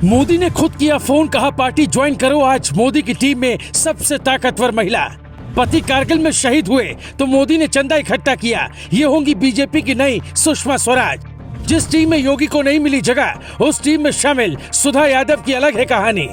मोदी ने खुद किया फोन, कहा पार्टी ज्वाइन करो। आज मोदी की टीम में सबसे ताकतवर महिला। पति कारगिल में शहीद हुए तो मोदी ने चंदा इकट्ठा किया। ये होंगी बीजेपी की नई सुषमा स्वराज। जिस टीम में योगी को नहीं मिली जगह, उस टीम में शामिल सुधा यादव की अलग है कहानी।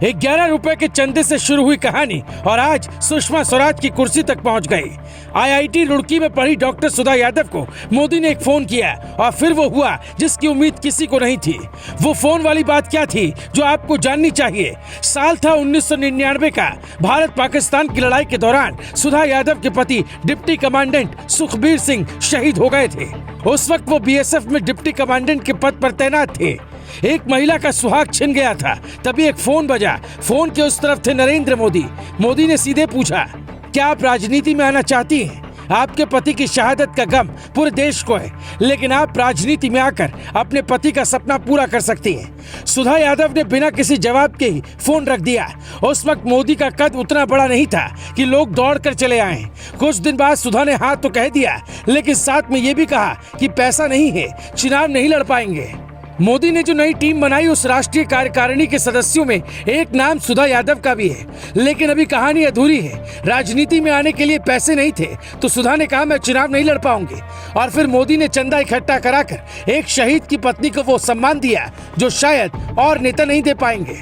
11 रुपए के चंदे से शुरू हुई कहानी और आज सुषमा स्वराज की कुर्सी तक पहुंच गई। IIT रुड़की में पढ़ी डॉक्टर सुधा यादव को मोदी ने एक फोन किया और फिर वो हुआ जिसकी उम्मीद किसी को नहीं थी। वो फोन वाली बात क्या थी जो आपको जाननी चाहिए? साल था 1999 का। भारत पाकिस्तान की लड़ाई के दौरान सुधा यादव के पति डिप्टी कमांडेंट सुखबीर सिंह शहीद हो गए थे। उस वक्त वो BSF में डिप्टी कमांडेंट के पद पर तैनात थे। एक महिला का सुहाग छिन गया था। तभी एक फोन बजा। फोन के उस तरफ थे नरेंद्र मोदी। मोदी ने सीधे पूछा, क्या आप राजनीति में आना चाहती हैं? आपके पति की शहादत का गम पूरे देश को है, लेकिन आप राजनीति में आकर अपने पति का सपना पूरा कर सकती हैं। सुधा यादव ने बिना किसी जवाब के ही फोन रख दिया। उस वक्त मोदी का कद उतना बड़ा नहीं था कि लोग दौड़कर चले आए। कुछ दिन बाद सुधा ने हाँ तो कह दिया, लेकिन साथ में ये भी कहा कि पैसा नहीं है, चुनाव नहीं लड़ पाएंगे। मोदी ने जो नई टीम बनाई, उस राष्ट्रीय कार्यकारिणी के सदस्यों में एक नाम सुधा यादव का भी है। लेकिन अभी कहानी अधूरी है। राजनीति में आने के लिए पैसे नहीं थे तो सुधा ने कहा मैं चुनाव नहीं लड़ पाऊंगी, और फिर मोदी ने चंदा इकट्ठा कराकर एक शहीद की पत्नी को वो सम्मान दिया जो शायद और नेता नहीं दे पाएंगे।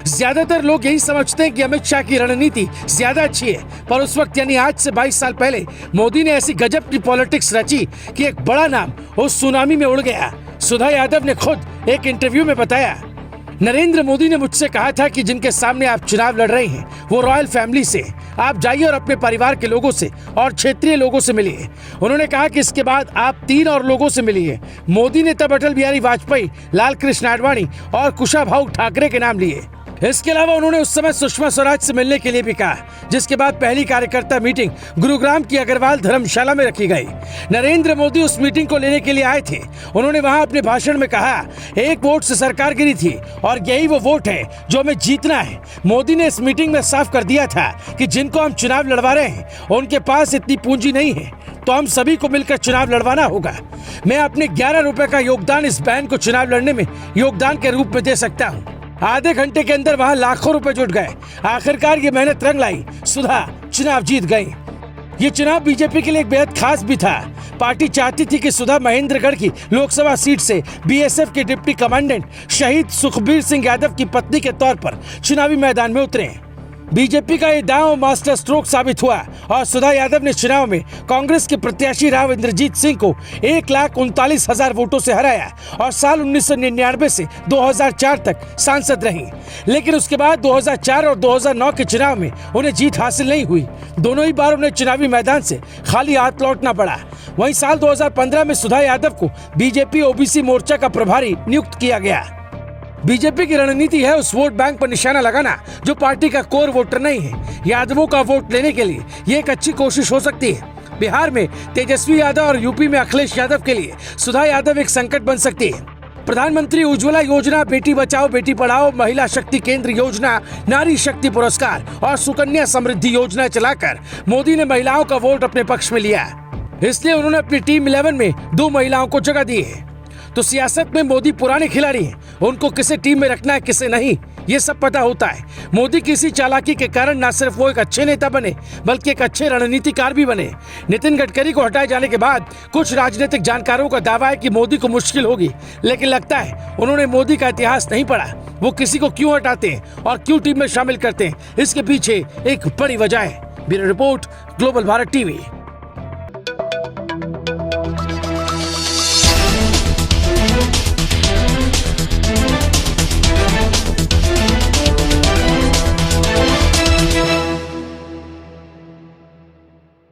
ज्यादातर लोग यही समझते हैं कि अमित शाह की रणनीति ज्यादा अच्छी है, पर उस वक्त यानी आज से 22 साल पहले मोदी ने ऐसी गजब की पॉलिटिक्स रची कि एक बड़ा नाम उस सुनामी में उड़ गया। सुधा यादव ने खुद एक इंटरव्यू में बताया, नरेंद्र मोदी ने मुझसे कहा था कि जिनके सामने आप चुनाव लड़ रहे हैं वो रॉयल फैमिली से, आप जाइए और अपने परिवार के लोगों से और क्षेत्रीय लोगों से मिलिए। उन्होंने कहा कि इसके बाद आप 3 और लोगों से मिलिए। मोदी ने तब अटल बिहारी वाजपेयी, लाल कृष्ण आडवाणी और कुशाभाऊ ठाकरे के नाम लिए। इसके अलावा उन्होंने उस समय सुषमा स्वराज से मिलने के लिए भी कहा, जिसके बाद पहली कार्यकर्ता मीटिंग गुरुग्राम की अग्रवाल धर्मशाला में रखी गई। नरेंद्र मोदी उस मीटिंग को लेने के लिए आए थे। उन्होंने वहां अपने भाषण में कहा, एक वोट से सरकार गिरी थी और यही वो वोट है जो हमें जीतना है। मोदी ने इस मीटिंग में साफ कर दिया था कि जिनको हम चुनाव लड़वा रहे हैं उनके पास इतनी पूंजी नहीं है, तो हम सभी को मिलकर चुनाव लड़वाना होगा। मैं अपने 11 रुपए का योगदान इस बैन को चुनाव लड़ने में योगदान के रूप में दे सकता हूँ। आधे घंटे के अंदर वहां लाखों रुपए जुट गए। आखिरकार ये मेहनत रंग लाई, सुधा चुनाव जीत गई। ये चुनाव बीजेपी के लिए एक बेहद खास भी था। पार्टी चाहती थी कि सुधा महेंद्रगढ़ की लोकसभा सीट से BSF के डिप्टी कमांडेंट शहीद सुखबीर सिंह यादव की पत्नी के तौर पर चुनावी मैदान में उतरे। बीजेपी का ये दांव मास्टर स्ट्रोक साबित हुआ और सुधा यादव ने चुनाव में कांग्रेस के प्रत्याशी राव इंद्रजीत सिंह को 1,39,000 वोटों से हराया और साल 1999 से 2004 तक सांसद रही। लेकिन उसके बाद 2004 और 2009 के चुनाव में उन्हें जीत हासिल नहीं हुई। दोनों ही बार उन्हें चुनावी मैदान से खाली हाथ लौटना पड़ा। वहीं साल 2015 में सुधा यादव को बीजेपी OBC मोर्चा का प्रभारी नियुक्त किया गया। बीजेपी की रणनीति है उस वोट बैंक पर निशाना लगाना जो पार्टी का कोर वोटर नहीं है। यादवों का वोट लेने के लिए ये एक अच्छी कोशिश हो सकती है। बिहार में तेजस्वी यादव और यूपी में अखिलेश यादव के लिए सुधा यादव एक संकट बन सकती है। प्रधानमंत्री उज्ज्वला योजना, बेटी बचाओ बेटी पढ़ाओ, महिला शक्ति केंद्र योजना, नारी शक्ति पुरस्कार और सुकन्या समृद्धि योजना चलाकर मोदी ने महिलाओं का वोट अपने पक्ष में लिया। इसलिए उन्होंने अपनी टीम 11 में 2 महिलाओं को जगह दी है। तो सियासत में मोदी पुराने खिलाड़ी हैं, उनको किसे टीम में रखना है किसे नहीं ये सब पता होता है। मोदी की इसी चालाकी के कारण न सिर्फ वो एक अच्छे नेता बने बल्कि एक अच्छे रणनीतिकार भी बने। नितिन गडकरी को हटाए जाने के बाद कुछ राजनीतिक जानकारों का दावा है कि मोदी को मुश्किल होगी, लेकिन लगता है उन्होंने मोदी का इतिहास नहीं पढ़ा। वो किसी को क्यों हटाते हैं और क्यों टीम में शामिल करते हैं, इसके पीछे एक बड़ी वजह है। Bureau report, global Bharat TV.